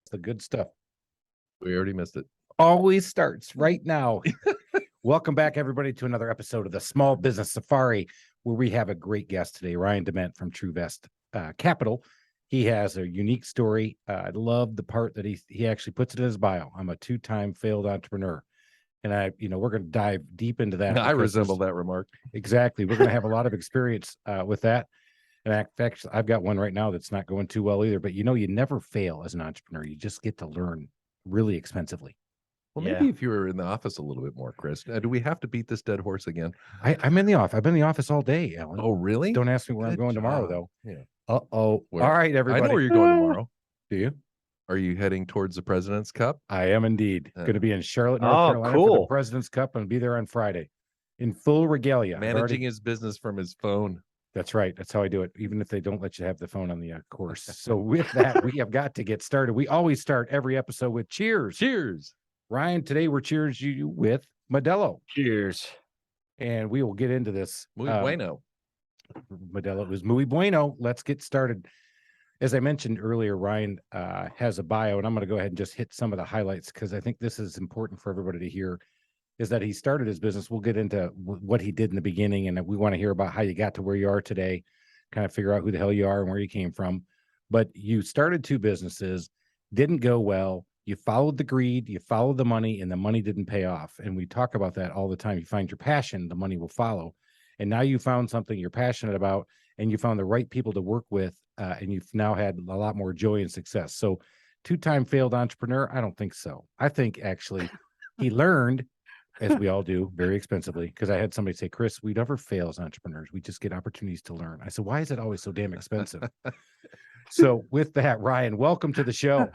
The good stuff We already missed it. always starts right now. Welcome back, everybody, to another episode of the Small Business Safari, where we have a great guest today, Ryan DeMent from Truvest Capital. He has a unique story. I love the part that he actually puts it in his bio. I'm a two-time failed entrepreneur. And we're going to dive deep into that. I resemble that remark. Exactly. We're going to have a lot of experience with that. And in fact, I've got one right now that's not going too well either. But you never fail as an entrepreneur. You just get to learn really expensively. Well, maybe if you were in the office a little bit more, Chris. Do we have to beat this dead horse again? I'm in the office. I've been in the office all day, Alan. Oh, really? Don't ask me where I'm going tomorrow, though. Yeah. Uh-oh. All right, everybody. I know where you're going tomorrow. Do you? Are you heading towards the President's Cup? I am indeed. Going to be in Charlotte, North Carolina for the President's Cup and be there on Friday in full regalia. Managing his business from his phone. That's right. That's how I do it, even if they don't let you have the phone on the course. So with that, we have got to get started. We always start every episode with cheers. Cheers. Ryan, today we're cheers you with Modelo. Cheers. And we will get into this. Muy bueno. Modelo is muy bueno. Let's get started. As I mentioned earlier, Ryan has a bio, and I'm going to go ahead and just hit some of the highlights because I think this is important for everybody to hear, is that he started his business. We'll get into what he did in the beginning, and we want to hear about how you got to where you are today, kind of figure out who the hell you are and where you came from. But you started two businesses, didn't go well. You followed the greed, you followed the money, and the money didn't pay off. And we talk about that all the time. You find your passion, the money will follow. And now you found something you're passionate about, and you found the right people to work with, and you've now had a lot more joy and success. So two-time failed entrepreneur? I don't think so. I think actually he learned, as we all do, very expensively, because I had somebody say, Chris, we never fail as entrepreneurs. We just get opportunities to learn. I said, why is it always so damn expensive? So with that, Ryan, welcome to the show.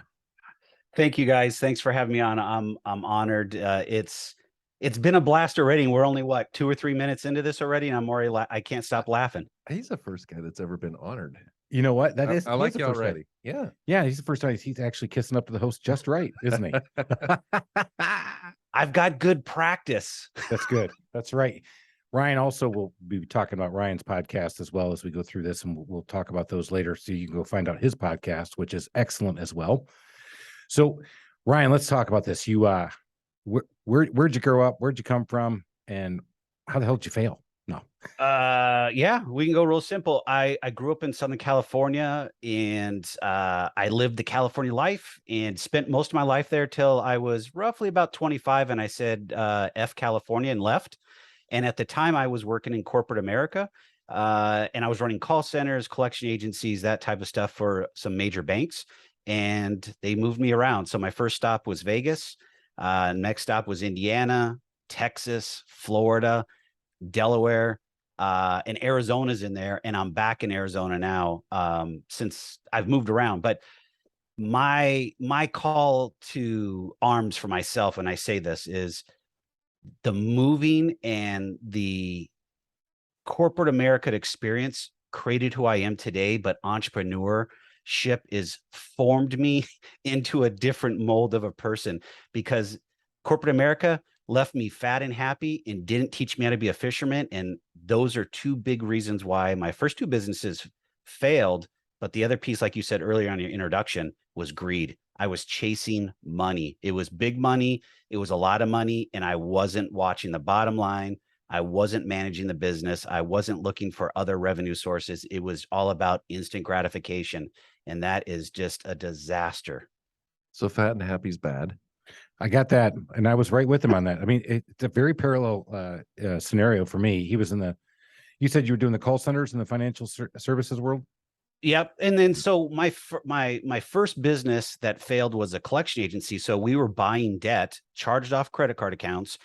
Thank you, guys. Thanks for having me on. I'm honored. It's been a blast already. And we're only 2 or 3 minutes into this already, and I'm already I can't stop laughing. He's the first guy that's ever been honored. You know what? That is. I like you already. Yeah. Yeah. He's the first time he's actually kissing up to the host just right, isn't he? I've got good practice. That's good. That's right. Ryan also will be talking about Ryan's podcast as well as we go through this, and we'll talk about those later. So you can go find out his podcast, which is excellent as well. So, Ryan, let's talk about this. You, where'd you grow up? Where'd you come from? And how the hell did you fail? No. Yeah, we can go real simple. I grew up in Southern California, and I lived the California life and spent most of my life there till I was roughly about 25. And I said, F California, and left. And at the time I was working in corporate America, and I was running call centers, collection agencies, that type of stuff for some major banks. And they moved me around. So my first stop was Vegas. Next stop was Indiana, Texas, Florida, Delaware, and Arizona's in there. And I'm back in Arizona now, since I've moved around. But my call to arms for myself, and I say this, is the moving and the corporate America experience created who I am today, but entrepreneurship is formed me into a different mold of a person, because corporate America left me fat and happy and didn't teach me how to be a fisherman. And those are two big reasons why my first two businesses failed. But the other piece, like you said earlier on your introduction, was greed. I was chasing money. It was big money. It was a lot of money. And I wasn't watching the bottom line. I wasn't managing the business. I wasn't looking for other revenue sources. It was all about instant gratification. And that is just a disaster. So fat and happy's bad. I got that. And I was right with him on that. I mean, it's a very parallel scenario for me. He was you said you were doing the call centers in the financial services world? Yep. And then so my first business that failed was a collection agency. So we were buying debt, charged off credit card accounts,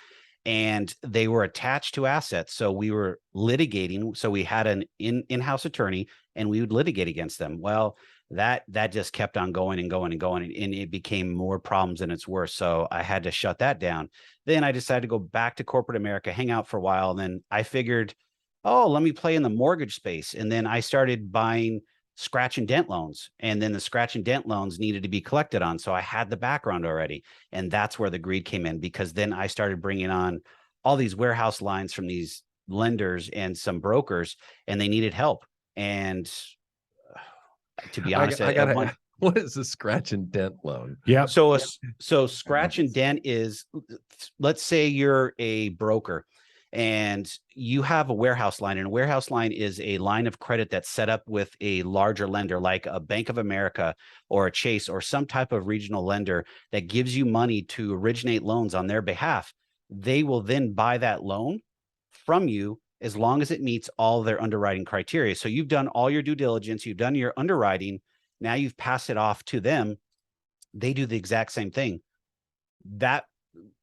and they were attached to assets. So we were litigating. So we had an in-house attorney, and we would litigate against them. Well, that just kept on going and going and going, and it became more problems than it's worth. So I had to shut that down. Then I decided to go back to corporate America, hang out for a while. And then I figured, oh, let me play in the mortgage space. And then I started buying scratch and dent loans, and then the scratch and dent loans needed to be collected on. So I had the background already. And that's where the greed came in, because then I started bringing on all these warehouse lines from these lenders and some brokers, and they needed help. And to be honest, I What is a scratch and dent loan? Yeah. So scratch and dent is, let's say you're a broker and you have a warehouse line, and a warehouse line is a line of credit that's set up with a larger lender like a Bank of America or a Chase or some type of regional lender that gives you money to originate loans on their behalf. They will then buy that loan from you as long as it meets all their underwriting criteria. So you've done all your due diligence, you've done your underwriting, now you've passed it off to them. They do the exact same thing.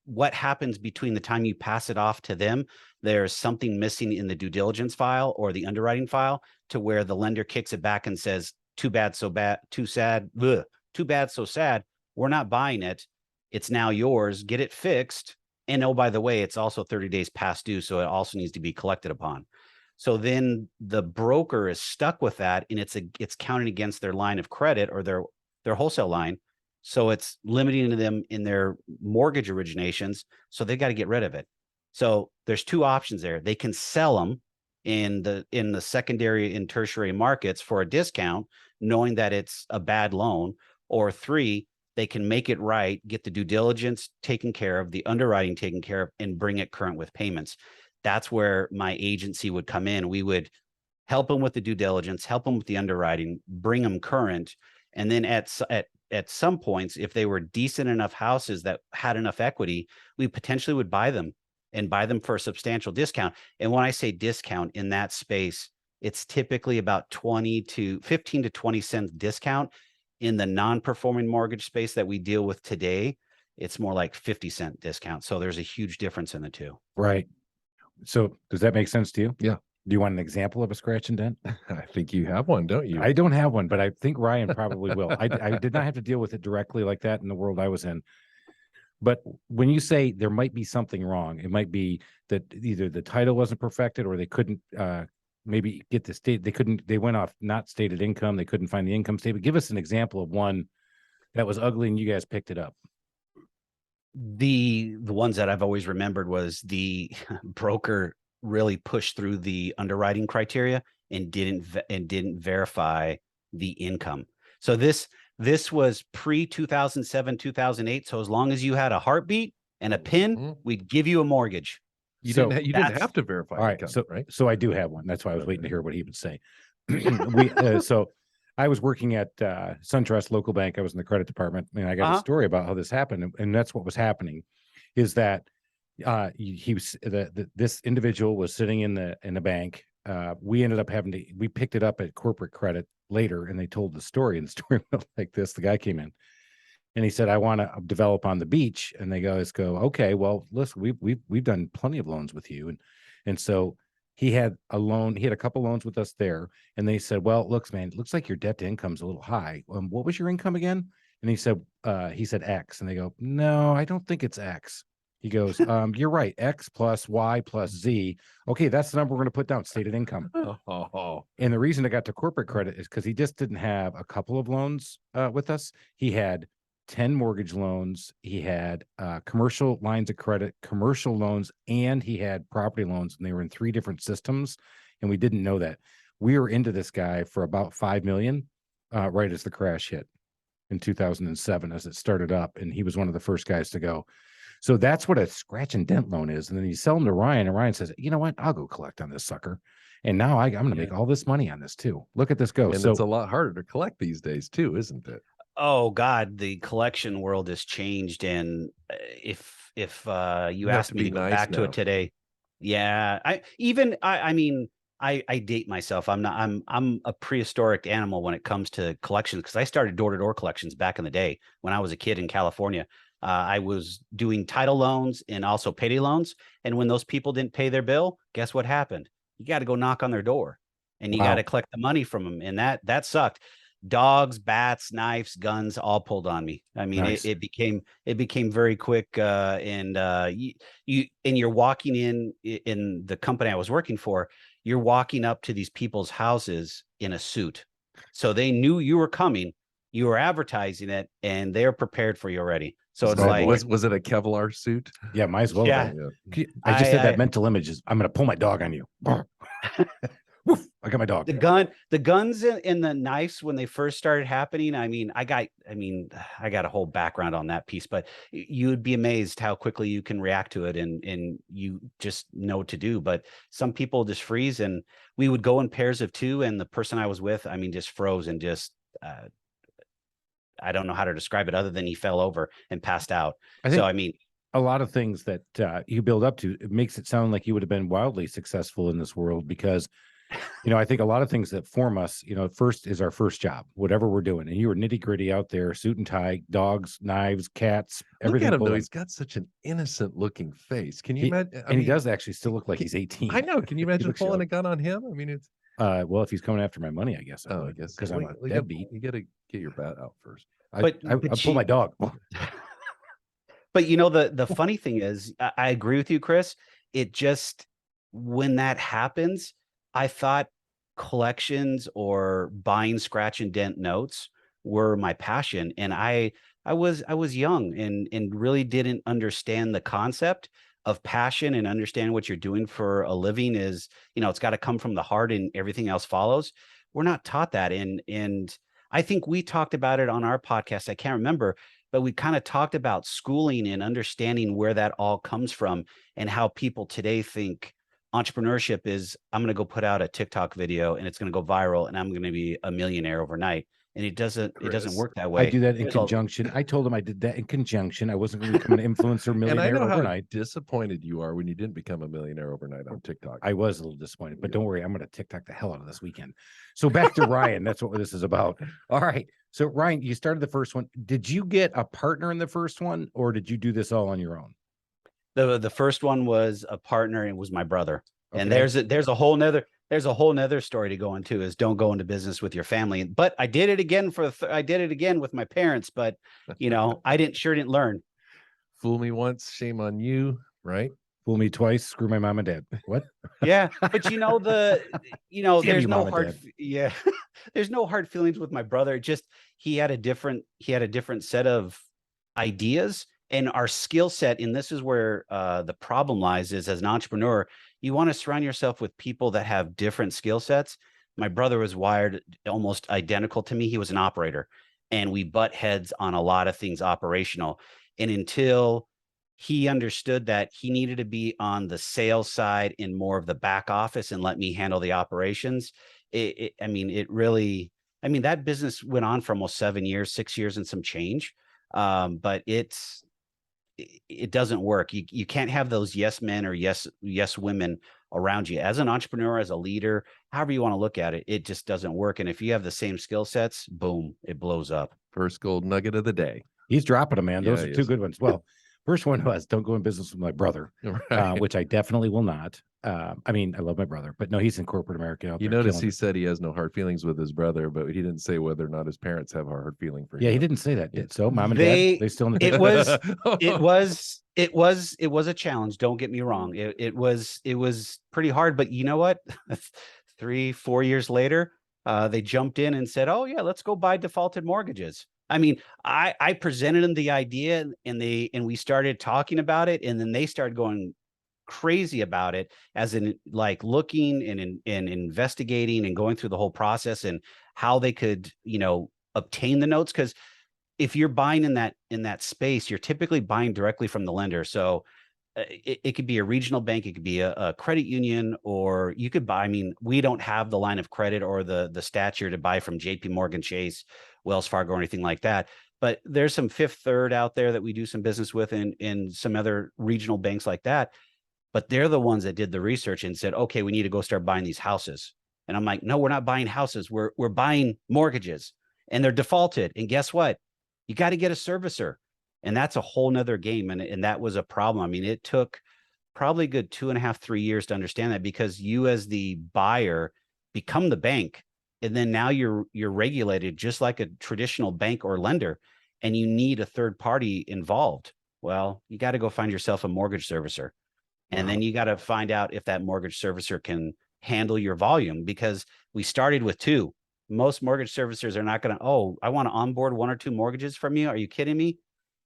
What happens between the time you pass it off to them, there's something missing in the due diligence file or the underwriting file to where the lender kicks it back and says, too bad, so bad, too sad, bleh, too bad, so sad. We're not buying it. It's now yours. Get it fixed. And oh, by the way, it's also 30 days past due. So it also needs to be collected upon. So then the broker is stuck with that, and it's counted against their line of credit or their wholesale line. So it's limiting them in their mortgage originations. So they got to get rid of it. So there's two options there. They can sell them in the secondary and tertiary markets for a discount, knowing that it's a bad loan. Or three, they can make it right, get the due diligence taken care of, the underwriting taken care of, and bring it current with payments. That's where my agency would come in. We would help them with the due diligence, help them with the underwriting, bring them current. And then at some points, if they were decent enough houses that had enough equity, we potentially would buy them for a substantial discount. And when I say discount in that space, it's typically about 15 to 20 cents discount. In the non-performing mortgage space that we deal with today, it's more like 50-cent discount. So there's a huge difference in the two. Right. So does that make sense to you? Yeah. Do you want an example of a scratch and dent? I think you have one, don't you? I don't have one, but I think Ryan probably will. I did not have to deal with it directly like that in the world I was in. But when you say there might be something wrong, it might be that either the title wasn't perfected or they couldn't maybe get the state. They went off not stated income. They couldn't find the income statement. Give us an example of one that was ugly and you guys picked it up. The ones that I've always remembered was the broker really pushed through the underwriting criteria and didn't verify the income. So this was pre 2007, 2008. So as long as you had a heartbeat and a PIN, we'd give you a mortgage. You didn't have to verify. All right. Income, right. So I do have one. That's why I was waiting to hear what he would say. So I was working at SunTrust local bank. I was in the credit department, and I got a story about how this happened. And that's what was happening is that this individual was sitting in the bank. We ended up we picked it up at corporate credit later, and they told the story, and the story went like this. The guy came in and he said, I want to develop on the beach. And they go, okay, well, listen, we've done plenty of loans with you. And so he had a loan, he had a couple loans with us there. And they said, well, looks like your debt to income's a little high. What was your income again? And he said X. And they go, no, I don't think it's X. He goes, you're right. X plus Y plus Z. Okay, that's the number we're going to put down, stated income. And the reason I got to corporate credit is because he just didn't have a couple of loans with us. He had 10 mortgage loans. He had commercial lines of credit, commercial loans, and he had property loans. And they were in 3 different systems. And we didn't know that. We were into this guy for about $5 million right as the crash hit in 2007 as it started up. And he was one of the first guys to go. So that's what a scratch and dent loan is. And then you sell them to Ryan, and Ryan says, you know what? I'll go collect on this sucker. And now I'm going to make all this money on this too. Look at this go. And it's a lot harder to collect these days too, isn't it? Oh God, the collection world has changed. And if you asked me to go back to it today, yeah, I date myself. I'm a prehistoric animal when it comes to collections, because I started door-to-door collections back in the day when I was a kid in California. I was doing title loans and also payday loans. And when those people didn't pay their bill, guess what happened? You got to go knock on their door, and you got to collect the money from them. And that sucked. Dogs, bats, knives, guns, all pulled on me. I mean, nice. it became very quick. And you're walking in the company I was working for, you're walking up to these people's houses in a suit. So they knew you were coming, you were advertising it, and they're prepared for you already. So it's like, was it a Kevlar suit? Yeah, might as well. Yeah. I just had that mental image. I'm going to pull my dog on you. I got my dog. The guns and the knives when they first started happening. I got a whole background on that piece, but you would be amazed how quickly you can react to it and you just know what to do. But some people just freeze, and we would go in pairs of two, and the person I was with, just froze and just, I don't know how to describe it other than he fell over and passed out. A lot of things that you build up to, it makes it sound like you would have been wildly successful in this world because, I think a lot of things that form us, first is our first job, whatever we're doing. And you were nitty gritty out there, suit and tie, dogs, knives, cats, everything. Look at him though. He's got such an innocent looking face. Can you imagine? He does actually still look like he's 18. I know. Can you imagine pulling a gun on him? It's well, if he's coming after my money, I guess. I guess because I'm a deadbeat. You got to get your bat out first. I pull my dog. But the funny thing is, I agree with you, Chris. It just, when that happens, I thought collections or buying scratch and dent notes were my passion. And I was young and really didn't understand the concept of passion and understand what you're doing for a living is, it's got to come from the heart and everything else follows. We're not taught that. And I think we talked about it on our podcast. I can't remember, but we kind of talked about schooling and understanding where that all comes from and how people today think entrepreneurship is, I'm going to go put out a TikTok video and it's going to go viral and I'm going to be a millionaire overnight. And it doesn't work that way. I do that in conjunction. I told him I did that in conjunction. I wasn't going to become an influencer millionaire and I know overnight. How disappointed you are when you didn't become a millionaire overnight on TikTok. I was a little disappointed, but don't worry, I'm going to TikTok the hell out of this weekend. So back to Ryan. That's what this is about. All right. So Ryan, you started the first one. Did you get a partner in the first one, or did you do this all on your own? The first one was a partner, and it was my brother. Okay. And there's a whole nother story to go into, is don't go into business with your family. But I did it again I did it again with my parents, but I didn't learn. Fool me once, shame on you, right? Fool me twice, screw my mom and dad. What? Yeah, but there's no hard, there's no hard feelings with my brother. Just he had a different set of ideas, and our skill set, and this is where the problem lies, is as an entrepreneur, you want to surround yourself with people that have different skill sets. My brother was wired almost identical to me. He was an operator, and we butt heads on a lot of things operational. And until he understood that he needed to be on the sales side in more of the back office and let me handle the operations, that business went on for almost 6 years and some change. But it doesn't work. You can't have those yes men or yes women around you. As an entrepreneur, as a leader, however you want to look at it, it just doesn't work. And if you have the same skill sets, boom, it blows up. First gold nugget of the day. He's dropping them, man. Those are two good ones. Well, first one was don't go in business with my brother, right. Which I definitely will not. I love my brother, but no, he's in corporate America. You notice he said he has no hard feelings with his brother, but he didn't say whether or not his parents have a hard feeling for him. Yeah, he didn't say that. So mom and dad, they still. It was a challenge. Don't get me wrong. It was pretty hard, but you know what? 3-4 years later, they jumped in and said, "Oh yeah, let's go buy defaulted mortgages." I presented them the idea, and we started talking about it, and then they started going crazy about it, as in like looking and investigating and going through the whole process and how they could obtain the notes. Because if you're buying in that space, you're typically buying directly from the lender. So it could be a regional bank, it could be a credit union, or you could buy. We don't have the line of credit or the stature to buy from JP Morgan Chase, Wells Fargo, or anything like that. But there's some Fifth Third out there that we do some business with, in some other regional banks like that. But they're the ones that did the research and said, okay, we need to go start buying these houses. And I'm like, no, we're not buying houses. We're buying mortgages, and they're defaulted. And guess what? You got to get a servicer. And that's a whole nother game. And that was a problem. It took probably a good 2.5-3 years to understand that, because you as the buyer become the bank. And then now you're regulated just like a traditional bank or lender, and you need a third party involved. Well, you got to go find yourself a mortgage servicer. And then you got to find out if that mortgage servicer can handle your volume, because we started with 2. Most mortgage servicers are not going to, I want to onboard 1 or 2 mortgages from you. Are you kidding me?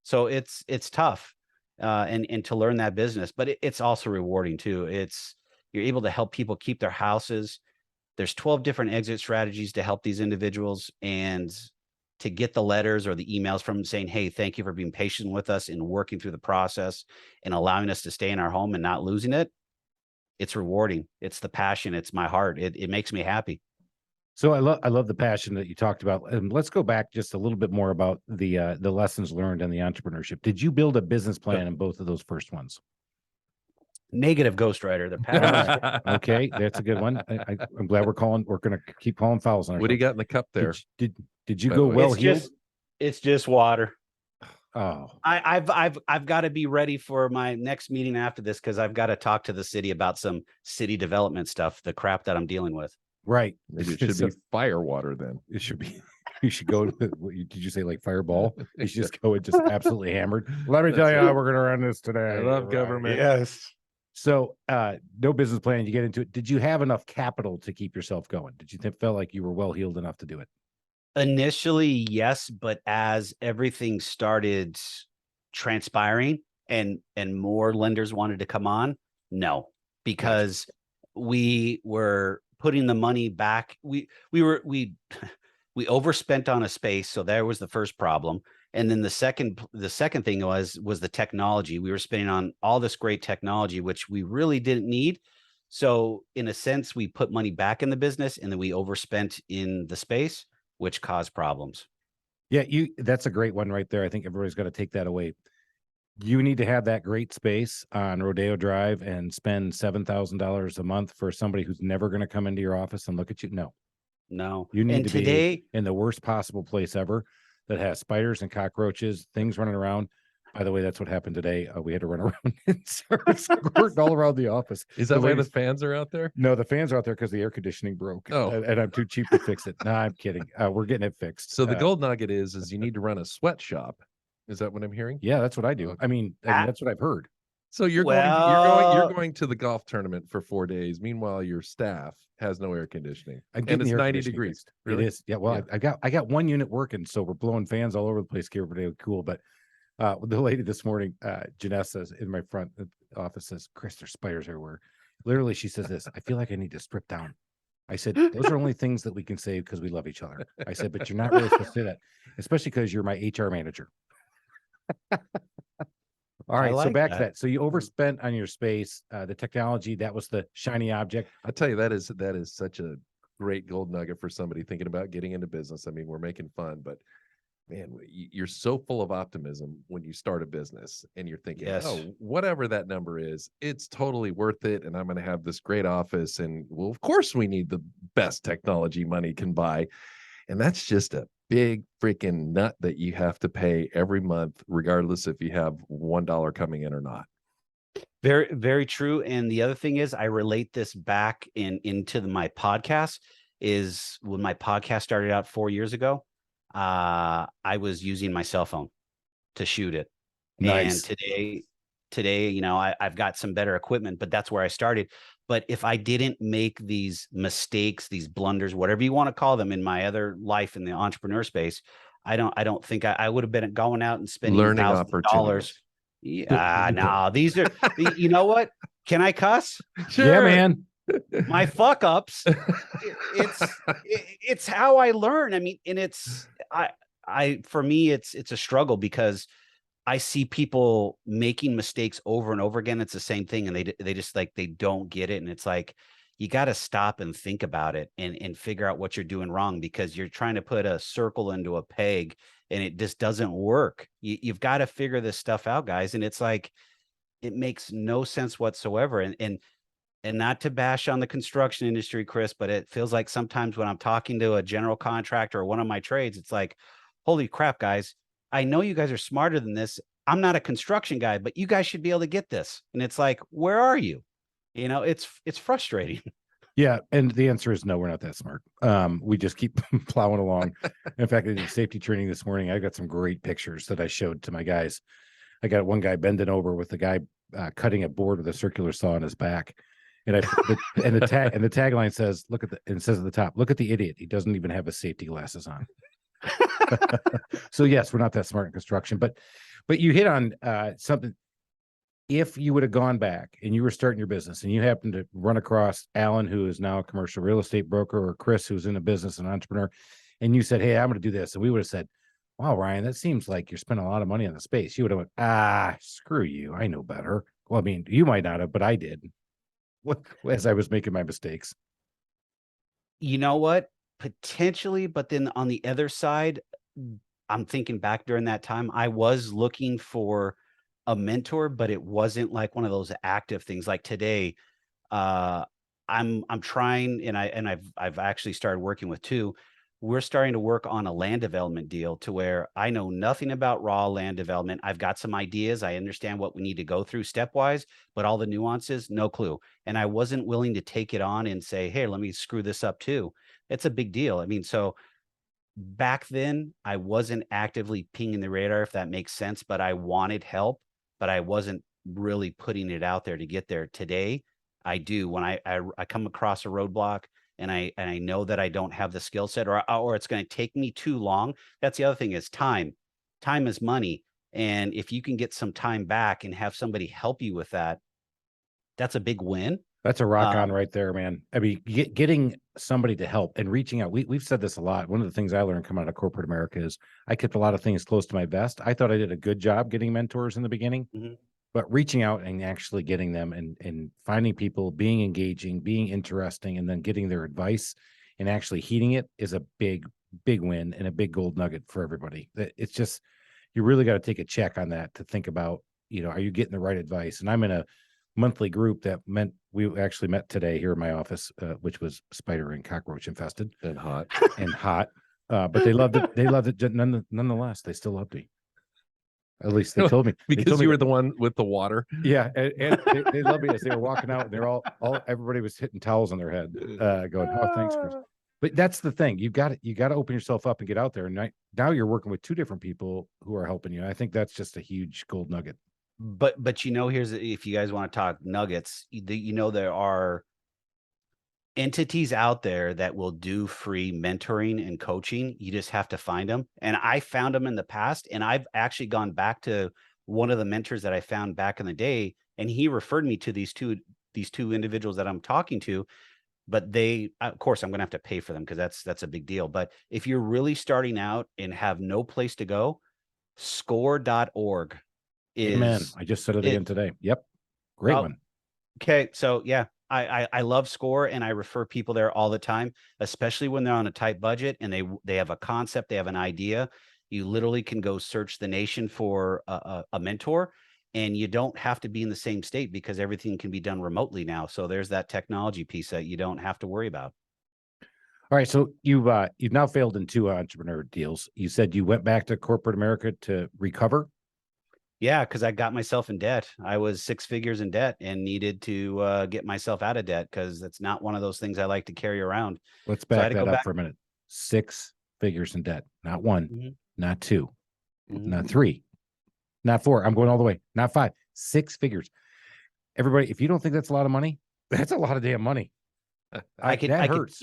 So it's tough and to learn that business, but it's also rewarding too. You're able to help people keep their houses, there's 12 different exit strategies to help these individuals, and to get the letters or the emails from them saying, hey, thank you for being patient with us and working through the process and allowing us to stay in our home and not losing it. It's rewarding. It's the passion. It's my heart. It makes me happy. So I love the passion that you talked about. And let's go back just a little bit more about the lessons learned in the entrepreneurship. Did you build a business plan in both of those first ones? Negative ghostwriter. The past. Okay, that's a good one. I'm glad we're going to keep calling fouls on. What do you got in the cup there? Did you By go the way? well It's healed? it's just water. Oh, I've got to be ready for my next meeting after this, because I've got to talk to the city about some city development stuff, the crap that I'm dealing with. right. Maybe it should be fire water then. It should be. You should go to. Did you say like fireball? You should just go and just absolutely hammered. Let me tell you how we're going to run this today. I love Right. government. Yes. So, no business plan. You get into it. Did you have enough capital to keep yourself going? Did you feel like you were well heeled enough to do it? Initially, yes, but as everything started transpiring and more lenders wanted to come on, no, because we were putting the money back. We overspent on a space, so there was the first problem. And then the second thing was the technology. We were spending on all this great technology, which we really didn't need. So in a sense, we put money back in the business, and then we overspent in the space, which caused problems. Yeah, that's a great one right there. I think everybody's got to take that away. You need to have that great space on Rodeo Drive and spend $7,000 a month for somebody who's never going to come into your office and look at you. No, you need to be in the worst possible place ever that has spiders and cockroaches, things running around. By the way, that's what happened today. We had to run around and squirt all around the office. Is that why the fans are out there? No, the fans are out there because the air conditioning broke. Oh. And I'm too cheap to fix it. No, I'm kidding. We're getting it fixed. So the gold nugget is you need to run a sweatshop. Is that what I'm hearing? Yeah, that's what I do. Okay. I mean that's what I've heard. So you're going to the golf tournament for 4 days. Meanwhile, your staff has no air conditioning, and it's 90 degrees. Really? It is. Yeah. Well, yeah. I got one unit working, so we're blowing fans all over the place here every day. Cool. But the lady this morning, Janessa, in my front office says, "Chris, there's spiders everywhere." Literally, she says this. I feel like I need to strip down. I said, those are only things that we can say because we love each other. I said, but you're not really supposed to say that, especially because you're my HR manager. All right, so back to that. So you overspent on your space, the technology. That was the shiny object. I tell you, that is such a great gold nugget for somebody thinking about getting into business. I mean, we're making fun, but man, you're so full of optimism when you start a business, and you're thinking, oh, whatever that number is, it's totally worth it, and I'm going to have this great office, and well, of course, we need the best technology money can buy, and that's just a big freaking nut that you have to pay every month, regardless if you have $1 coming in or not. Very, very true. And the other thing is, I relate this back into my podcast. Is when my podcast started out 4 years ago, I was using my cell phone to shoot it. Nice. And today, you know, I've got some better equipment, but that's where I started. But if I didn't make these mistakes, these blunders, whatever you want to call them, in my other life in the entrepreneur space, I don't think I would have been going out and spending $1,000. Yeah, no, these are, you know what? Can I cuss? Sure. Yeah, man. My fuck ups. It's how I learn. I mean, and for me, it's a struggle because I see people making mistakes over and over again. It's the same thing. And they just like, they don't get it. And it's like, you got to stop and think about it and figure out what you're doing wrong, because you're trying to put a circle into a peg and it just doesn't work. You've got to figure this stuff out, guys. And it's like, it makes no sense whatsoever. And not to bash on the construction industry, Chris, but it feels like sometimes when I'm talking to a general contractor or one of my trades, it's like, holy crap, guys, I know you guys are smarter than this. I'm not a construction guy, but you guys should be able to get this. And it's like, where are you? You know, it's frustrating. Yeah. And the answer is no, we're not that smart. We just keep plowing along. In fact, I did safety training this morning. I got some great pictures that I showed to my guys. I got one guy bending over with the guy cutting a board with a circular saw on his back. And the tagline says, it says at the top, look at the idiot. He doesn't even have his safety glasses on. So yes, we're not that smart in construction, but you hit on something. if you would have gone back and you were starting your business and you happened to run across Alan, who is now a commercial real estate broker, or Chris, who's in a business, an entrepreneur, and you said, hey, I'm going to do this. And we would have said, wow, Ryan, that seems like you're spending a lot of money on the space. You would have went, screw you. I know better. Well, I mean, you might not have, but I did. As I was making my mistakes. You know what? Potentially, but then on the other side, I'm thinking back during that time, I was looking for a mentor, but it wasn't like one of those active things. Like today, I'm trying, and I've actually started working with two. We're starting to work on a land development deal to where I know nothing about raw land development. I've got some ideas. I understand what we need to go through stepwise, but all the nuances, no clue. And I wasn't willing to take it on and say, hey, let me screw this up too. It's a big deal. I mean, so back then I wasn't actively pinging the radar, if that makes sense, but I wanted help, but I wasn't really putting it out there to get there. Today, I do. When I come across a roadblock, and I know that I don't have the skill set, or it's going to take me too long. That's the other thing, is time. Time is money. And if you can get some time back and have somebody help you with that, that's a big win. That's a rock on right there, man. I mean, getting somebody to help and reaching out. We've said this a lot. One of the things I learned coming out of corporate America is I kept a lot of things close to my vest. I thought I did a good job getting mentors in the beginning. But reaching out and actually getting them and finding people, being engaging, being interesting, and then getting their advice and actually heeding it is a big, big win and a big gold nugget for everybody. It's just, you really got to take a check on that to think about, are you getting the right advice? And I'm in a monthly group that meant we actually met today here in my office, which was spider and cockroach infested and hot but they loved it. They loved it. Nonetheless, they still loved me. At least they told me. Because you were the one with the water. Yeah, and they loved me as they were walking out. And they're all everybody was hitting towels on their head, going, "Oh, thanks, Chris." But that's the thing. You got to open yourself up and get out there. And now you're working with two different people who are helping you. I think that's just a huge gold nugget. But here's, if you guys want to talk nuggets, there are entities out there that will do free mentoring and coaching. You just have to find them. And I found them in the past, and I've actually gone back to one of the mentors that I found back in the day, and he referred me to these two individuals that I'm talking to. But they, of course, I'm going to have to pay for them because that's a big deal. But if you're really starting out and have no place to go, score.org is. Amen. I just said it again today. Yep. Great one. Okay. So yeah, I love Score, and I refer people there all the time, especially when they're on a tight budget and they have a concept, they have an idea. You literally can go search the nation for a mentor, and you don't have to be in the same state because everything can be done remotely now. So there's that technology piece that you don't have to worry about. All right. So you've now failed in 2 entrepreneur deals. You said you went back to corporate America to recover. Yeah, because I got myself in debt. I was 6 figures in debt and needed to get myself out of debt, because it's not one of those things I like to carry around. Let's back that up for a minute. 6 figures in debt, not 1, not 2, not 3, not 4. I'm going all the way, not 5, 6 figures. Everybody, if you don't think that's a lot of money, that's a lot of damn money. That hurts.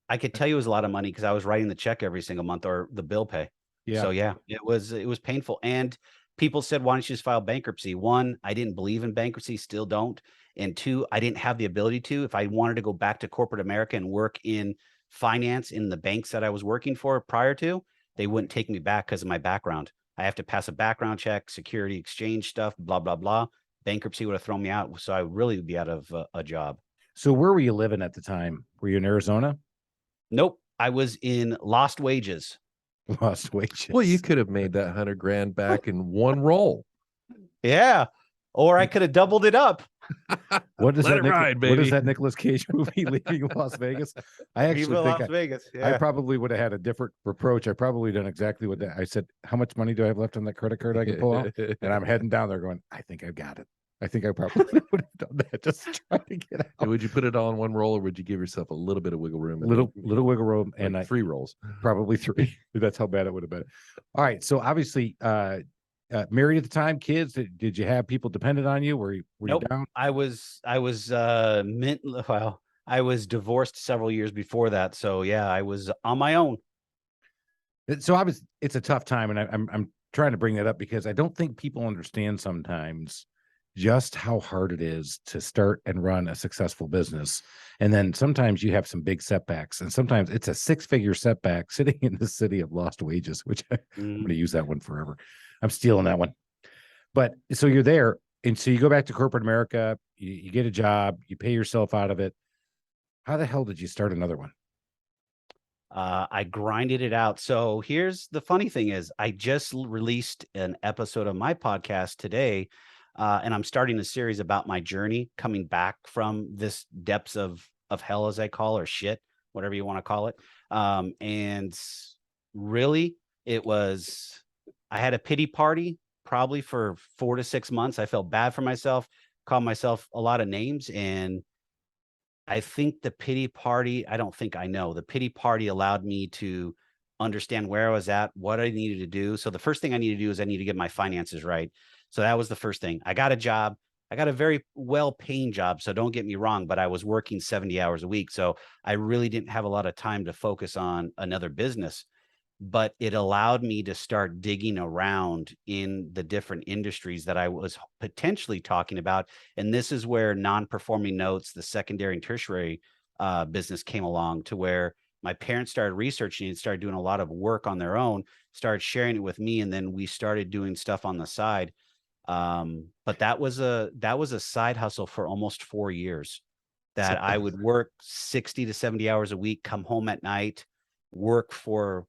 I could tell you it was a lot of money because I was writing the check every single month, or the bill pay. Yeah. So yeah, it was painful. And people said, why don't you just file bankruptcy? 1, I didn't believe in bankruptcy, still don't. And 2, I didn't have the ability to. If I wanted to go back to corporate America and work in finance in the banks that I was working for prior to, they wouldn't take me back because of my background. I have to pass a background check, security exchange stuff, blah, blah, blah. Bankruptcy would have thrown me out. So I really would be out of a job. So where were you living at the time? Were you in Arizona? Nope. I was in Lost Wages. Lost Wages. Well, you could have made that $100,000 back in one roll. Yeah. Or I could have doubled it up. What is that Nicolas Cage movie, Leaving Las Vegas? I actually think Vegas. Yeah. I probably would have had a different approach. I probably done exactly what I said. How much money do I have left on that credit card I can pull out? And I'm heading down there going, I think I've got it. I think I probably would have done that just to try to get out. Would you put it all in one roll, or would you give yourself a little bit of wiggle room? Little wiggle room, like and 3 rolls. Probably 3. That's how bad it would have been. All right. So obviously, married at the time, kids. Did you have people dependent on you? Were you down? I was divorced several years before that. So yeah, I was on my own. So it's a tough time, and I'm trying to bring that up because I don't think people understand sometimes just how hard it is to start and run a successful business. And then sometimes you have some big setbacks, and sometimes it's a 6-figure setback sitting in the city of lost wages, which I'm going to use that one forever. I'm stealing that one. But so you're there. And so you go back to corporate America, you get a job, you pay yourself out of it. How the hell did you start another one? I grinded it out. So here's the funny thing is I just released an episode of my podcast today. And I'm starting a series about my journey coming back from this depths of hell, as I call, or shit, whatever you want to call it. And really I had a pity party probably for 4 to 6 months. I felt bad for myself, called myself a lot of names. And I think the pity party, the pity party allowed me to understand where I was at, what I needed to do. So the first thing I need to do is I need to get my finances right. So that was the first thing. I got a job. I got a very well-paying job. So don't get me wrong, but I was working 70 hours a week. So I really didn't have a lot of time to focus on another business, but it allowed me to start digging around in the different industries that I was potentially talking about. And this is where non-performing notes, the secondary and tertiary business came along, to where my parents started researching and started doing a lot of work on their own, started sharing it with me. And then we started doing stuff on the side. But that was a side hustle for almost 4 years, that I would work 60 to 70 hours a week, come home at night, work for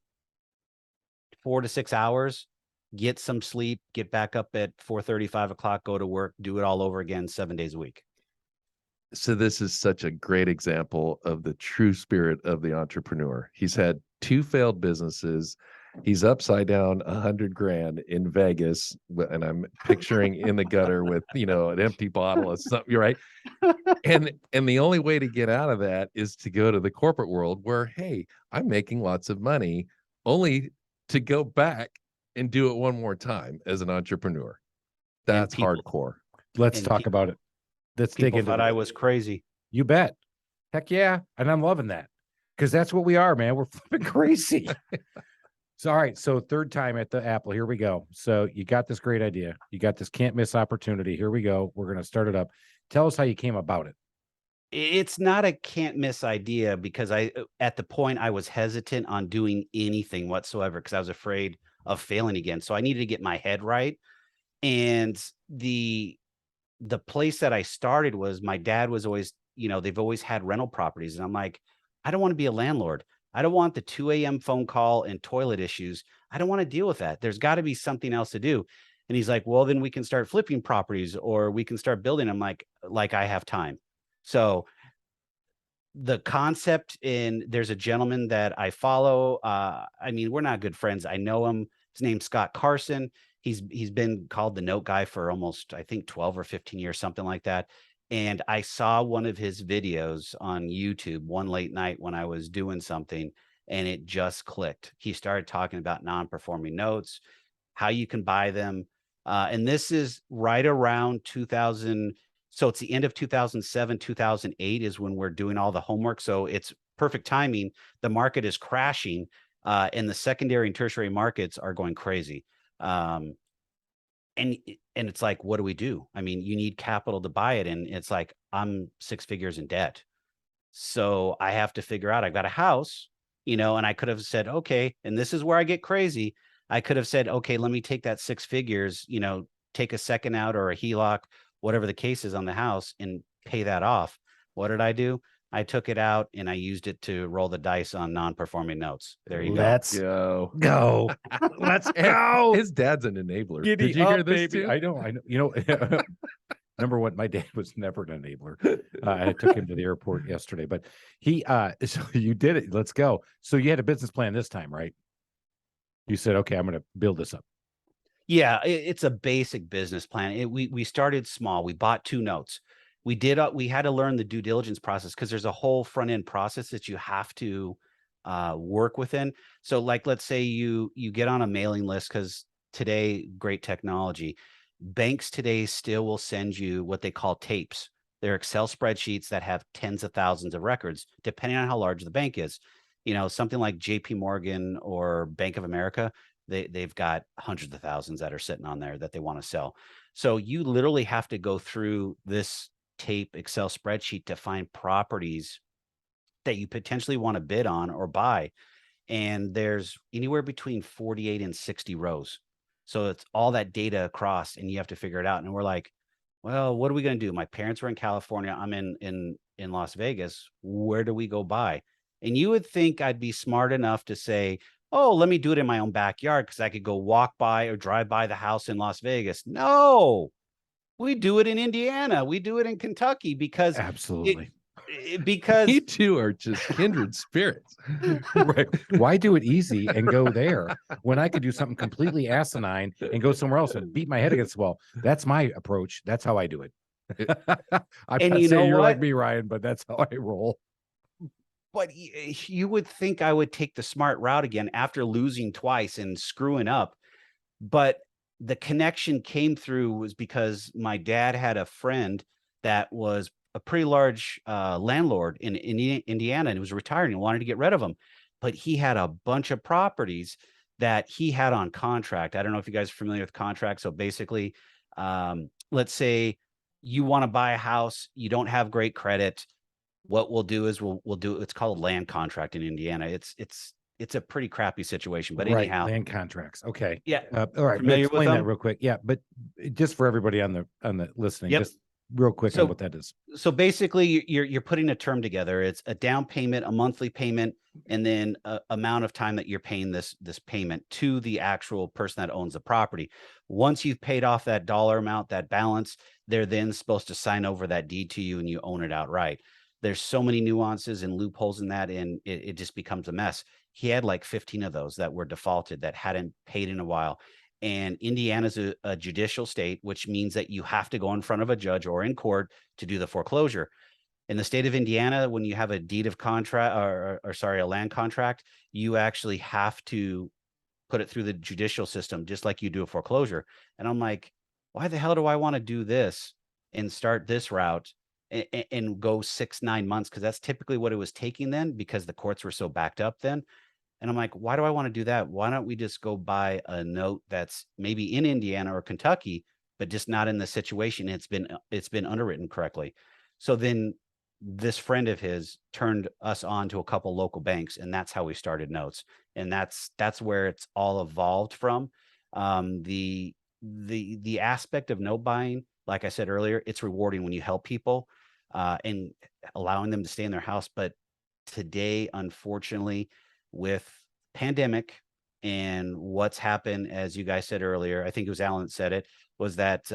4 to 6 hours, get some sleep, get back up at 4:30, 5 o'clock, go to work, do it all over again 7 days a week. So this is such a great example of the true spirit of the entrepreneur. He's had 2 failed businesses. He's upside down 100 grand in Vegas, and I'm picturing in the gutter with, an empty bottle of something, right? And the only way to get out of that is to go to the corporate world where, hey, I'm making lots of money, only to go back and do it one more time as an entrepreneur. That's hardcore. Let's talk about it. Let's dig into it. People thought I was crazy. You bet. Heck yeah. And I'm loving that, because that's what we are, man. We're flipping crazy. So, all right. So 3rd time at the apple. Here we go. So you got this great idea. You got this can't miss opportunity. Here we go. We're going to start it up. Tell us how you came about it. It's not a can't miss idea, because at the point I was hesitant on doing anything whatsoever, because I was afraid of failing again. So I needed to get my head right. And the place that I started was, my dad was always, they've always had rental properties. And I'm like, I don't want to be a landlord. I don't want the 2 a.m. phone call and toilet issues. I don't want to deal with that. There's got to be something else to do. And he's like, well, then we can start flipping properties, or we can start building. I'm like I have time. So the concept, and there's a gentleman that I follow. We're not good friends. I know him. His name's Scott Carson. He's been called the note guy for almost, I think, 12 or 15 years, something like that. And I saw one of his videos on YouTube one late night when I was doing something, and it just clicked. He started talking about non-performing notes, how you can buy them. And this is right around 2000. So it's the end of 2007, 2008 is when we're doing all the homework. So it's perfect timing. The market is crashing, and the secondary and tertiary markets are going crazy. And it's like, what do we do? I mean, you need capital to buy it. And it's like, I'm 6 figures in debt. So I have to figure out, I've got a house, and I could have said, okay, and this is where I get crazy. I could have said, okay, let me take that 6 figures, take a second out or a HELOC, whatever the case is on the house, and pay that off. What did I do? I took it out and I used it to roll the dice on non-performing notes. There you go. Let's go. Let's go. His dad's an enabler. Giddy Did you up, hear this baby? too? I know. Number one, my dad was never an enabler. I took him to the airport yesterday, but so you did it. Let's go. So you had a business plan this time, right? You said, okay, I'm going to build this up. Yeah, it's a basic business plan. We started small. We bought 2 notes. We had to learn the due diligence process, because there's a whole front end process that you have to work within. So like, let's say you get on a mailing list, because today, great technology, banks today still will send you what they call tapes. They're Excel spreadsheets that have tens of thousands of records, depending on how large the bank is. Something like JP Morgan or Bank of America, they've got hundreds of thousands that are sitting on there that they want to sell. So you literally have to go through this tape Excel spreadsheet to find properties that you potentially want to bid on or buy. And there's anywhere between 48 and 60 rows. So it's all that data across, and you have to figure it out. And we're like, well, what are we going to do? My parents were in California. I'm in Las Vegas. Where do we go buy? And you would think I'd be smart enough to say, oh, let me do it in my own backyard because I could go walk by or drive by the house in Las Vegas. No, we do it in Indiana. We do it in Kentucky because Absolutely. because You two are just kindred spirits. Right. Why do it easy and go there when I could do something completely asinine and go somewhere else and beat my head against the wall? That's my approach. That's how I do it. I'm And not you know saying you're like what? me, Ryan, but that's how I roll. But you would think I would take the smart route again after losing twice and screwing up. But the connection came through was because my dad had a friend that was a pretty large landlord in Indiana, and he was retiring and wanted to get rid of them. But he had a bunch of properties that he had on contract. I don't know if you guys are familiar with contracts. So basically, let's say you want to buy a house, you don't have great credit. What we'll do is we'll do, it's called a land contract in Indiana. It's a pretty crappy situation, but Right. anyhow, Land contracts. Okay. yeah. All right. But Familiar with explain that them? real quick. Yeah. But just for everybody on the listening, Yep. just real quick So- on what that is. So basically you're putting a term together. It's a down payment, a monthly payment, and then a amount of time that you're paying this payment to the actual person that owns the property. Once you've paid off that dollar amount, that balance, they're then supposed to sign over that deed to you and you own it outright. There's so many nuances and loopholes in that, and it just becomes a mess. He had like 15 of those that were defaulted that hadn't paid in a while. And Indiana's a judicial state, which means that you have to go in front of a judge or in court to do the foreclosure. In the state of Indiana, when you have a deed of contract or sorry, a land contract, you actually have to put it through the judicial system, just like you do a foreclosure. And I'm like, why the hell do I want to do this and start this route and go 6-9 months? Because that's typically what it was taking then, because the courts were so backed up then. And I'm like, why do I want to do that? Why don't we just go buy a note that's maybe in Indiana or Kentucky, but just not in the situation it's been underwritten correctly? So then this friend of his turned us on to a couple local banks, and that's how we started notes. And that's where it's all evolved from. The aspect of note buying, like I said earlier, it's rewarding when you help people and allowing them to stay in their house. But today, unfortunately, with pandemic and what's happened, as you guys said earlier, I think it was Alan that said it, was that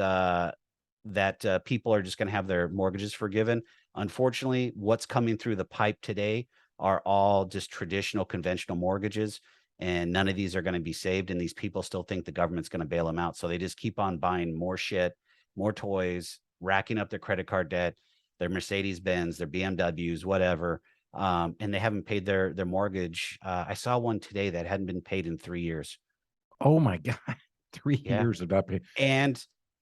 people are just going to have their mortgages forgiven. Unfortunately, what's coming through the pipe today are all just traditional conventional mortgages, and none of these are going to be saved. And these people still think the government's going to bail them out. So they just keep on buying more shit, more toys, racking up their credit card debt, their Mercedes-Benz, their BMWs, whatever. And they haven't paid their mortgage. I saw one today that hadn't been paid in 3 years. Oh my God. 3 Yeah. years of not paying.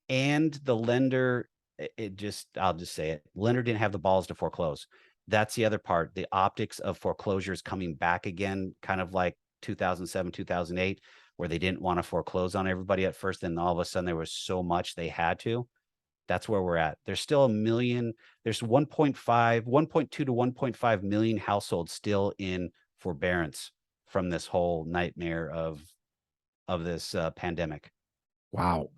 And the lender, I'll just say it. Lender didn't have the balls to foreclose. That's the other part. The optics of foreclosures coming back again, kind of like 2007, 2008, where they didn't want to foreclose on everybody at first. Then all of a sudden there was so much they had to. That's where we're at. There's still 1 million. There's 1.2 to 1.5 million households still in forbearance from this whole nightmare of this pandemic. Wow.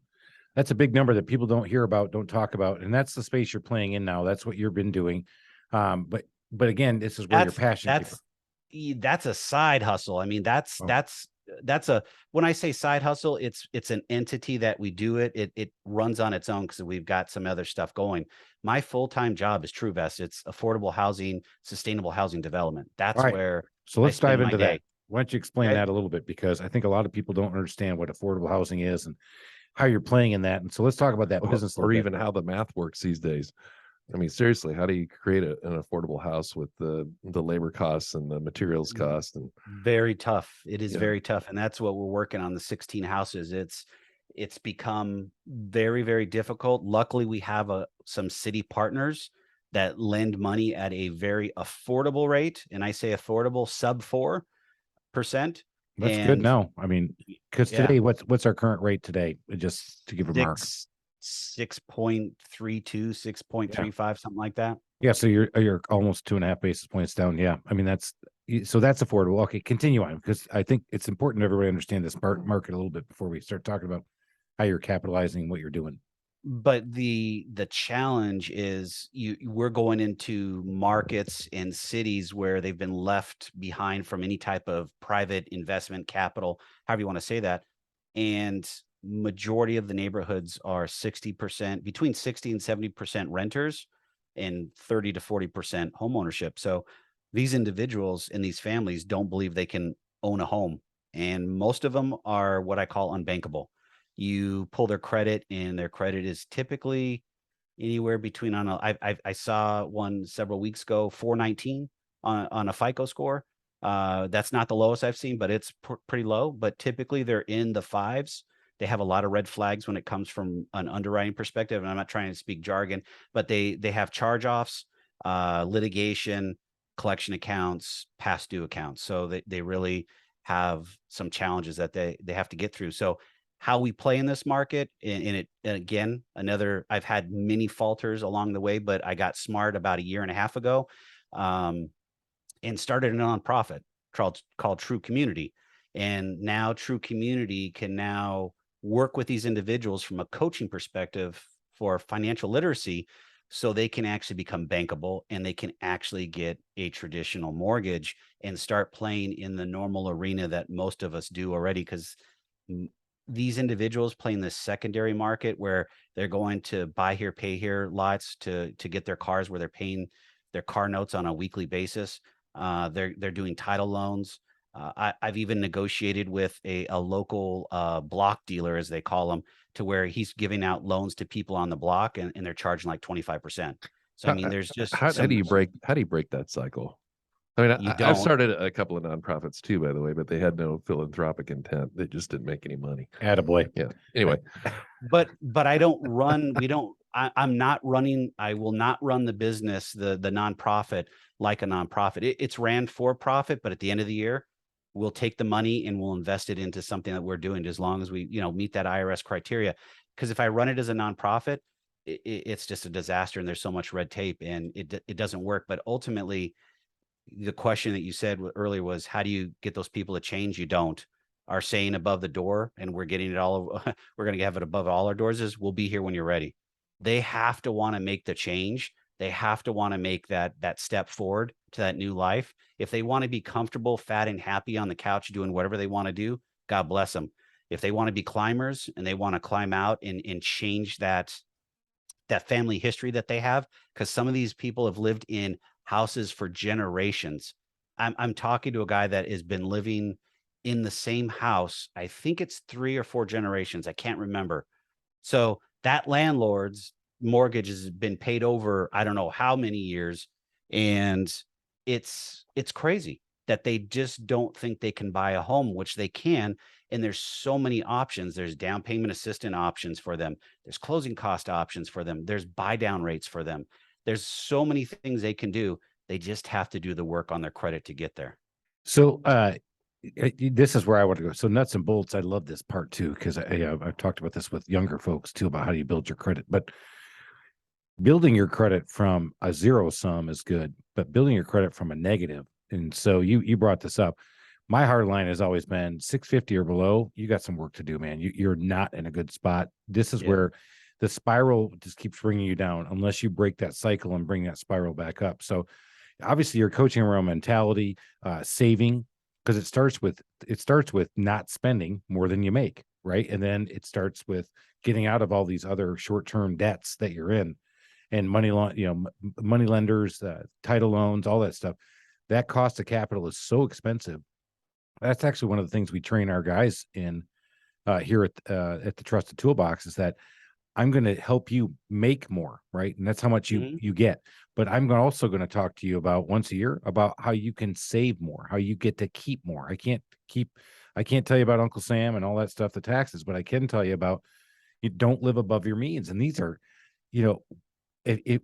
That's a big number that people don't hear about, don't talk about. And that's the space you're playing in now. That's what you've been doing. But again, this is where your passion came from. That's a side hustle. I mean, that's when I say side hustle, it's an entity that we do it runs on its own because we've got some other stuff going. My full-time job is Truvest. It's affordable housing, sustainable housing development. That's right. where So let's dive into that. day. Why don't you explain Okay. that a little bit? Because I think a lot of people don't understand what affordable housing is and how you're playing in that. And so let's talk about that business a or little even bit. how the math works these days. I mean, seriously, how do you create an affordable house with the labor costs and the materials cost? And very tough. It is Yeah. very tough. And that's what we're working on, the 16 houses. It's become very, very difficult. Luckily, we have some city partners that lend money at a very affordable rate. And I say affordable, sub 4%. That's good now. I mean, because Yeah. today, what's our current rate today? Just to give a mark. 6.32, 6.35, something like that. Yeah. So you're almost 2.5 basis points down. Yeah. I mean, that's affordable. Okay. Continue on, because I think it's important everybody understand this market a little bit before we start talking about how you're capitalizing what you're doing. But the challenge is we're going into markets and cities where they've been left behind from any type of private investment capital, however you want to say that. And majority of the neighborhoods are 60%, between 60 and 70% renters and 30 to 40% home ownership. So these individuals and these families don't believe they can own a home. And most of them are what I call unbankable. You pull their credit, and their credit is typically anywhere between, I saw one several weeks ago, 419 on a FICO score. That's not the lowest I've seen, but it's pretty low. But typically they're in the fives. They have a lot of red flags when it comes from an underwriting perspective. And I'm not trying to speak jargon, but they have charge-offs, litigation, collection accounts, past due accounts. So they really have some challenges that they have to get through. So how we play in this market, and it, again, I've had many falters along the way, but I got smart about 1.5 years ago, and started a nonprofit called True Community. And now True Community can now work with these individuals from a coaching perspective for financial literacy, so they can actually become bankable, and they can actually get a traditional mortgage and start playing in the normal arena that most of us do already. Because these individuals play in this secondary market where they're going to buy here, pay here lots to get their cars, where they're paying their car notes on a weekly basis. They're doing title loans. I've even negotiated with a local block dealer, as they call them, to where he's giving out loans to people on the block, and they're charging like 25%. So I mean, there's just how do you break that cycle? I mean, I've started a couple of nonprofits too, by the way, but they had no philanthropic intent. They just didn't make any money. Attaboy. Yeah. Anyway, but I don't run. I'm not running. I will not run the business, the nonprofit, like a nonprofit. It's ran for profit, but at the end of the year, we'll take the money and we'll invest it into something that we're doing, as long as we, meet that IRS criteria. Because if I run it as a nonprofit, it's just a disaster, and there's so much red tape, and it doesn't work. But ultimately, the question that you said earlier was, how do you get those people to change? You don't. Our saying above the door, and we're getting it all, we're going to have it above all our doors, is, we'll be here when you're ready. They have to want to make the change. They have to want to make that step forward to that new life. If they want to be comfortable, fat, and happy on the couch doing whatever they want to do, God bless them. If they want to be climbers and they want to climb out and change that family history that they have, because some of these people have lived in houses for generations. I'm talking to a guy that has been living in the same house. I think it's 3 or 4 generations. I can't remember. So that landlord's mortgage has been paid over, I don't know how many years. And it's crazy that they just don't think they can buy a home, which they can. And there's so many options. There's down payment assistant options for them. There's closing cost options for them. There's buy down rates for them. There's so many things they can do. They just have to do the work on their credit to get there. So this is where I want to go. So nuts and bolts. I love this part too, because I've talked about this with younger folks too, about how do you build your credit. But building your credit from a zero sum is good, but building your credit from a negative. And so you brought this up. My hard line has always been 650 or below. You got some work to do, man. You're not in a good spot. This is where the spiral just keeps bringing you down unless you break that cycle and bring that spiral back up. So obviously you're coaching around mentality, saving, because it starts with not spending more than you make, right? And then it starts with getting out of all these other short-term debts that you're in, and money lenders, title loans, all that stuff. That cost of capital is so expensive. That's actually one of the things we train our guys in here at the Trusted Toolbox, is that I'm going to help you make more, right? And that's how much you get. But I'm also going to talk to you about once a year about how you can save more, how you get to keep more. I can't tell you about Uncle Sam and all that stuff, the taxes, but I can tell you about, you don't live above your means. And these are,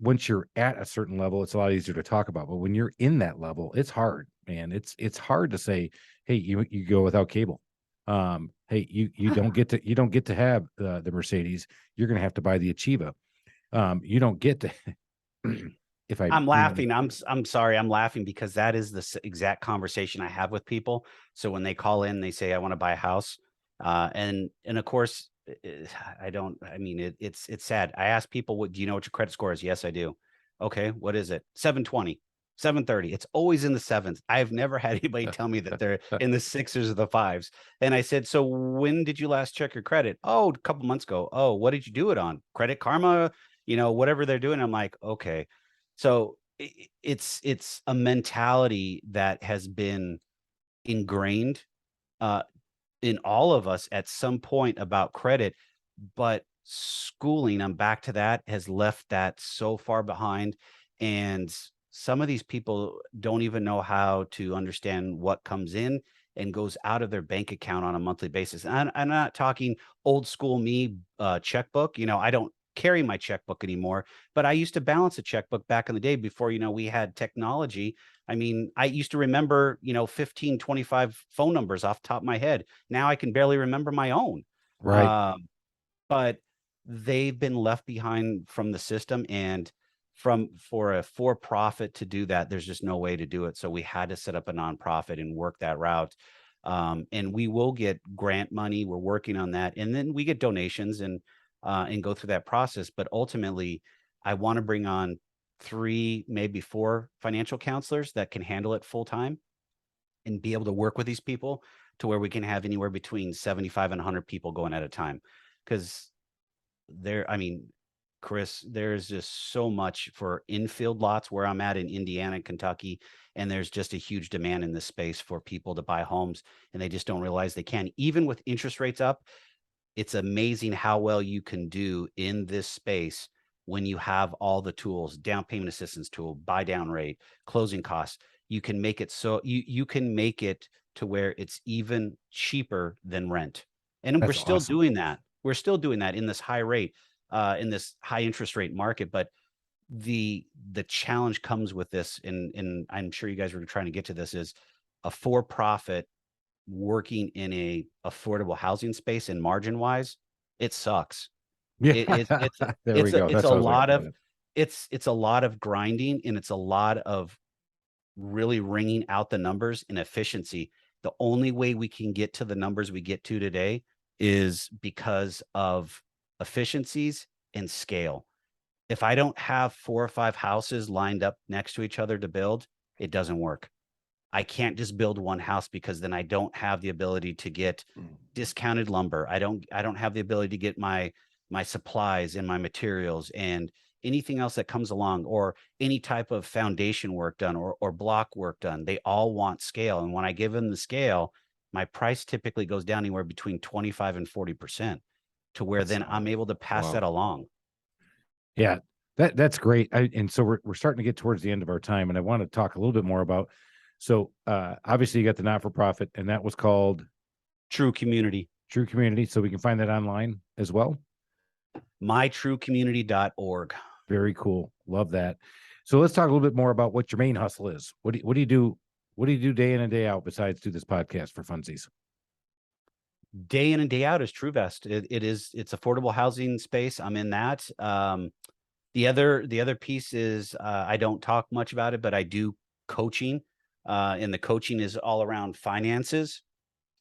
once you're at a certain level, it's a lot easier to talk about. But when you're in that level, it's hard, man. It's hard to say, hey, you go without cable. Hey, you don't get to have the Mercedes. You're going to have to buy the Achieva. You don't get to. If I'm laughing. I'm sorry. I'm laughing because that is the exact conversation I have with people. So when they call in, they say, I want to buy a house. And of course, I mean, it's sad. I ask people, what do you know what your credit score is? Yes, I do. Okay. What is it? 720, 730. It's always in the sevens. I've never had anybody tell me that they're in the sixes or the fives. And I said, so when did you last check your credit? Oh, a couple months ago. Oh, what did you do it on? Credit Karma, whatever they're doing. I'm like, okay. So it's a mentality that has been ingrained uh, in all of us at some point about credit, but schooling, I'm back to that, has left that so far behind. And some of these people don't even know how to understand what comes in and goes out of their bank account on a monthly basis. And I'm not talking old school me checkbook. I don't carry my checkbook anymore, but I used to balance a checkbook back in the day before, we had technology. I mean, I used to remember, 15, 25 phone numbers off the top of my head. Now I can barely remember my own. Right. But they've been left behind from the system, and for a for-profit to do that, there's just no way to do it. So we had to set up a nonprofit and work that route. And we will get grant money. We're working on that. And then we get donations and go through that process. But ultimately, I want to bring on 3, maybe 4 financial counselors that can handle it full time and be able to work with these people to where we can have anywhere between 75 and 100 people going at a time. Because I mean, Chris, there's just so much for infield lots where I'm at in Indiana and Kentucky. And there's just a huge demand in this space for people to buy homes. And they just don't realize they can. Even with interest rates up, it's amazing how well you can do in this space when you have all the tools, down payment assistance tool, buy down rate, closing costs. You can make it so you can make it to where it's even cheaper than rent. And we're That's still awesome. doing that. We're still doing that in this high rate, in this high interest rate market. But the challenge comes with this, and I'm sure you guys were trying to get to this, is a for-profit working in a affordable housing space, and margin wise, it sucks. Yeah. There we go. It's That's a what I was like. lot of it's a lot of grinding, and it's a lot of really wringing out the numbers and efficiency. The only way we can get to the numbers we get to today is because of efficiencies and scale. If I don't have 4 or 5 houses lined up next to each other to build, it doesn't work. I can't just build one house because then I don't have the ability to get discounted lumber. I don't have the ability to get my supplies and my materials and anything else that comes along, or any type of foundation work done, or block work done. They all want scale. And when I give them the scale, my price typically goes down anywhere between 25 and 40%, to where then I'm able to pass that along. Yeah, that's great. And so we're starting to get towards the end of our time, and I want to talk a little bit more about. So obviously you got the not-for-profit, and that was called True Community. True Community. So we can find that online as well. mytruecommunity.org. Very cool. Love that. So let's talk a little bit more about what your main hustle is. What do you do? What do you do day in and day out besides do this podcast for funsies? Day in and day out is Truvest. It's affordable housing space. I'm in that. The other piece is I don't talk much about it, but I do coaching. And the coaching is all around finances,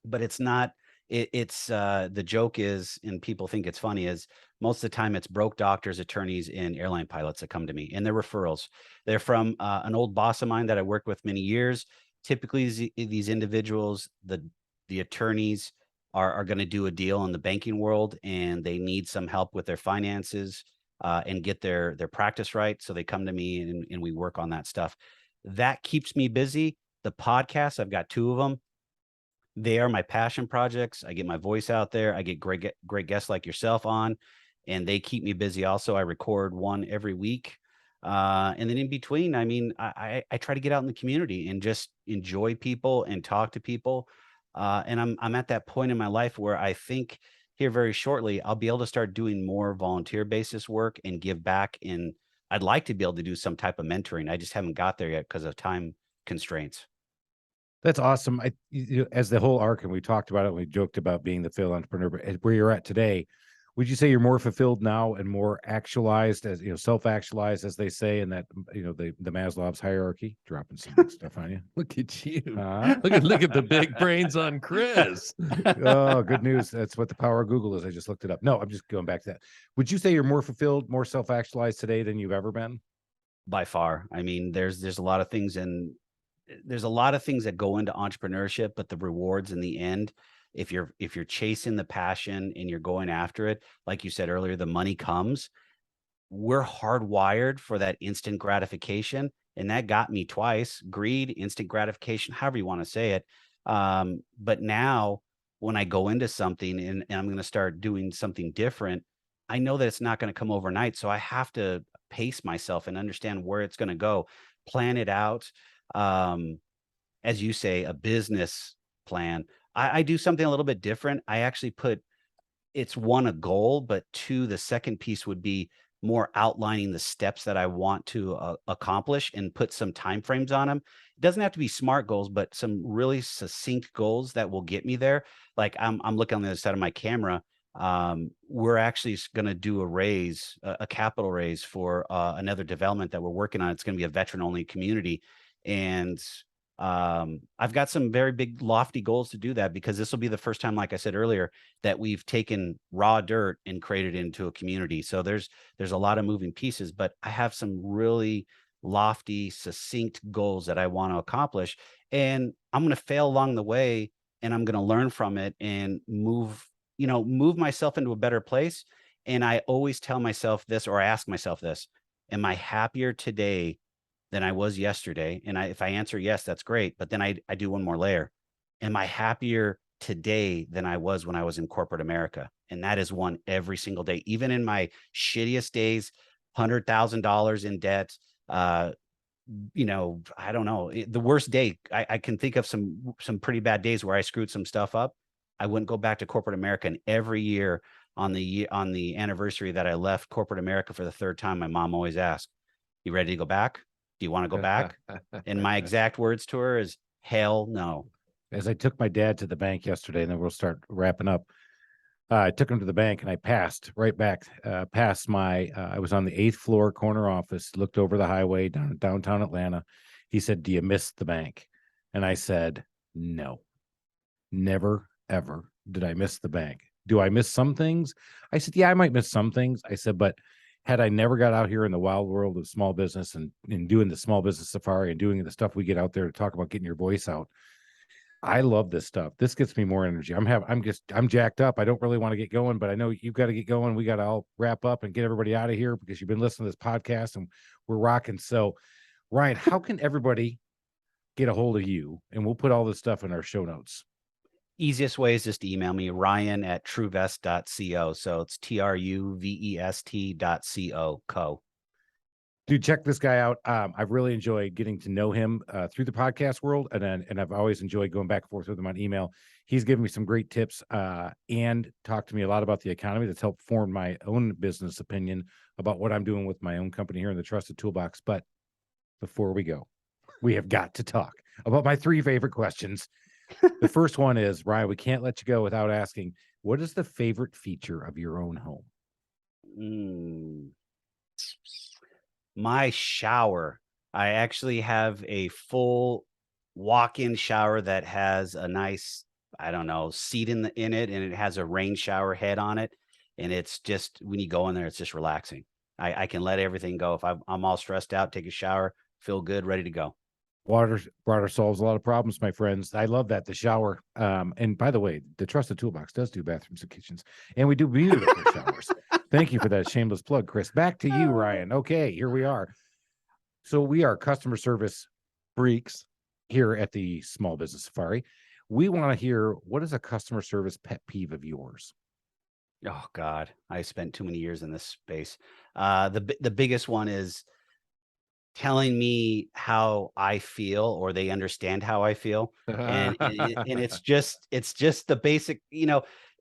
but it's not. It's the joke is, and people think it's funny, is most of the time it's broke doctors, attorneys, and airline pilots that come to me, and they're referrals. They're from an old boss of mine that I worked with many years. Typically, these individuals, the attorneys, are going to do a deal in the banking world, and they need some help with their finances and get their practice right. So they come to me, and we work on that stuff. That keeps me busy. The podcast, I've got 2 of them. They are my passion projects. I get my voice out there. I get great guests like yourself on, and they keep me busy. Also, I record one every week. And then in between, I mean, I try to get out in the community and just enjoy people and talk to people. And I'm at that point in my life where I think here very shortly, I'll be able to start doing more volunteer basis work and give back. And I'd like to be able to do some type of mentoring. I just haven't got there yet because of time constraints. That's awesome. As the whole arc, and we talked about it, we joked about being the failed entrepreneur, but where you're at today, would you say you're more fulfilled now and more actualized, as self-actualized, as they say, in that the Maslow's hierarchy? Dropping some big stuff on you. Look at you. Look at the big brains on Chris. Oh, good news. That's what the power of Google is. I just looked it up. No, I'm just going back to that. Would you say you're more fulfilled, more self-actualized today than you've ever been? By far. I mean, there's a lot of things there's a lot of things that go into entrepreneurship, but the rewards in the end, if you're chasing the passion and you're going after it, like you said earlier, the money comes. We're hardwired for that instant gratification, and that got me twice. Greed, instant gratification, however you want to say it. But now when I go into something and I'm going to start doing something different, I know that it's not going to come overnight. So I have to pace myself and understand where it's going to go, plan it out. As you say, a business plan. I do something a little bit different. I actually put, it's one, a goal, but two, the second piece would be more outlining the steps that I want to accomplish and put some timeframes on them. It doesn't have to be SMART goals, but some really succinct goals that will get me there. Like I'm looking on the other side of my camera. We're actually going to do a capital raise for another development that we're working on. It's going to be a veteran only community. And I've got some very big lofty goals to do that, because this will be the first time, like I said earlier, that we've taken raw dirt and created it into a community. So there's a lot of moving pieces, but I have some really lofty, succinct goals that I want to accomplish, and I'm going to fail along the way, and I'm going to learn from it and move myself into a better place. And I always tell myself this, or I ask myself this: am I happier today than I was yesterday? And if I answer yes, that's great. But then I do one more layer. Am I happier today than I was when I was in corporate America? And that is one every single day, even in my shittiest days, $100,000 in debt. I don't know, the worst day. I can think of some pretty bad days where I screwed some stuff up. I wouldn't go back to corporate America. And every year on the anniversary that I left corporate America for the third time, my mom always asked, "You ready to go back? Do you want to go back?" And my exact words to her is, "Hell no." As I took my dad to the bank yesterday, and then we'll start wrapping up. I took him to the bank, and I passed right back past I was on the 8th floor corner office, looked over the highway down downtown Atlanta. He said, "Do you miss the bank?" And I said, "No, never, ever did I miss the bank. Do I miss some things?" I said, "Yeah, I might miss some things." I said, "But had I never got out here in the wild world of small business and doing the small business safari and doing the stuff we get out there to talk about getting your voice out, I love this stuff. This gets me more energy. I'm jacked up. I don't really want to get going, but I know you've got to get going. We got to all wrap up and get everybody out of here, because you've been listening to this podcast and we're rocking." So, Ryan, how can everybody get a hold of you? And we'll put all this stuff in our show notes. Easiest way is just email me, ryan@truvest.co. So it's TRUVEST.co. Dude, check this guy out. I've really enjoyed getting to know him through the podcast world, and I've always enjoyed going back and forth with him on email. He's given me some great tips and talked to me a lot about the economy. That's helped form my own business opinion about what I'm doing with my own company here in the Trusted Toolbox. But before we go, we have got to talk about my 3 favorite questions. The first one is, Ryan, we can't let you go without asking, what is the favorite feature of your own home? My shower. I actually have a full walk-in shower that has a nice, I don't know, seat in it, and it has a rain shower head on it. And it's just, when you go in there, it's just relaxing. I can let everything go. If I'm all stressed out, take a shower, feel good, ready to go. Water solves a lot of problems, my friends. I love that, the shower. And by the way, the Trusted Toolbox does do bathrooms and kitchens, and we do beautiful showers. Thank you for that shameless plug, Chris. Back to you, Ryan. Okay, here we are. So we are customer service freaks here at the Small Business Safari. We want to hear, what is a customer service pet peeve of yours? Oh God, I spent too many years in this space. The biggest one is telling me how I feel, or they understand how I feel. And it's just the basic,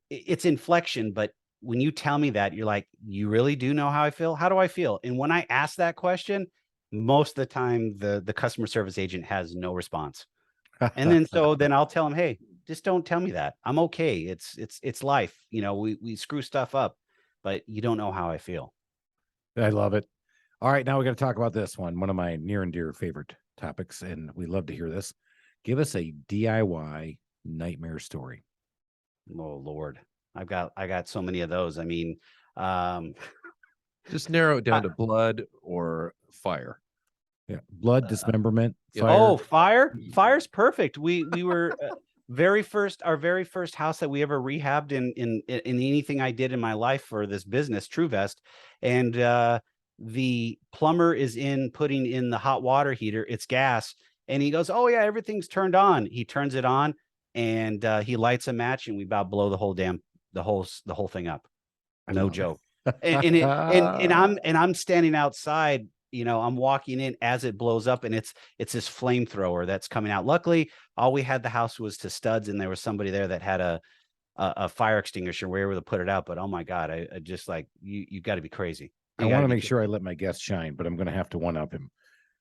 it's inflection. But when you tell me that, you're like, you really do know how I feel? How do I feel? And when I ask that question, most of the time the customer service agent has no response. And then then I'll tell them, hey, just don't tell me that. I'm okay. It's life. You know, we screw stuff up, but you don't know how I feel. I love it. All right, now we got to talk about this one of my near and dear favorite topics, and we love to hear this. Give us a DIY nightmare story. Oh Lord, I got so many of those. I mean, just narrow it down to blood or fire. Yeah, blood, dismemberment, fire. Oh, fire's perfect. We were our very first house that we ever rehabbed in anything I did in my life for this business, Truvest, and the plumber is putting in the hot water heater. It's gas, and he goes, "Oh yeah, everything's turned on." He turns it on, and he lights a match, and we about blow the whole thing up. No joke. And I'm standing outside. You know, I'm walking in as it blows up, and it's this flamethrower that's coming out. Luckily, all we had the house was to studs, and there was somebody there that had a fire extinguisher. We were able to put it out, but oh my God, I just like you got to be crazy. I want to make sure I let my guest shine, but I'm going to have to one up him.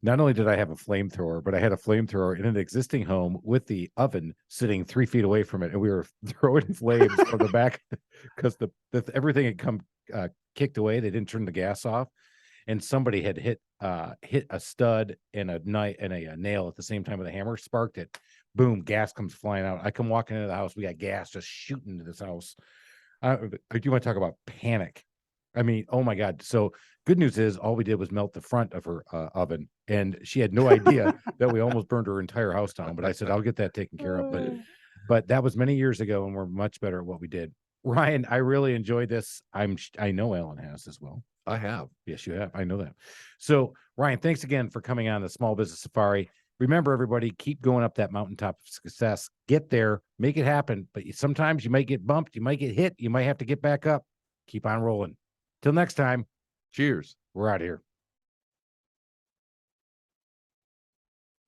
Not only did I have a flamethrower, but I had a flamethrower in an existing home with the oven sitting 3 feet away from it, and we were throwing flames from the back because everything had come kicked away. They didn't turn the gas off. And somebody had hit a stud and a nail at the same time with a hammer, sparked it. Boom, gas comes flying out. I come walking into the house. We got gas just shooting into this house. You want to talk about panic? I mean, oh my God. So good news is all we did was melt the front of her oven, and she had no idea that we almost burned her entire house down. But I said, I'll get that taken care of. But that was many years ago, and we're much better at what we did. Ryan, I really enjoyed this. I know Alan has as well. I have. Yes, you have. I know that. So, Ryan, thanks again for coming on the Small Business Safari. Remember, everybody, keep going up that mountaintop of success. Get there, make it happen. But sometimes you might get bumped, you might get hit, you might have to get back up. Keep on rolling. Till next time, cheers. We're out of here.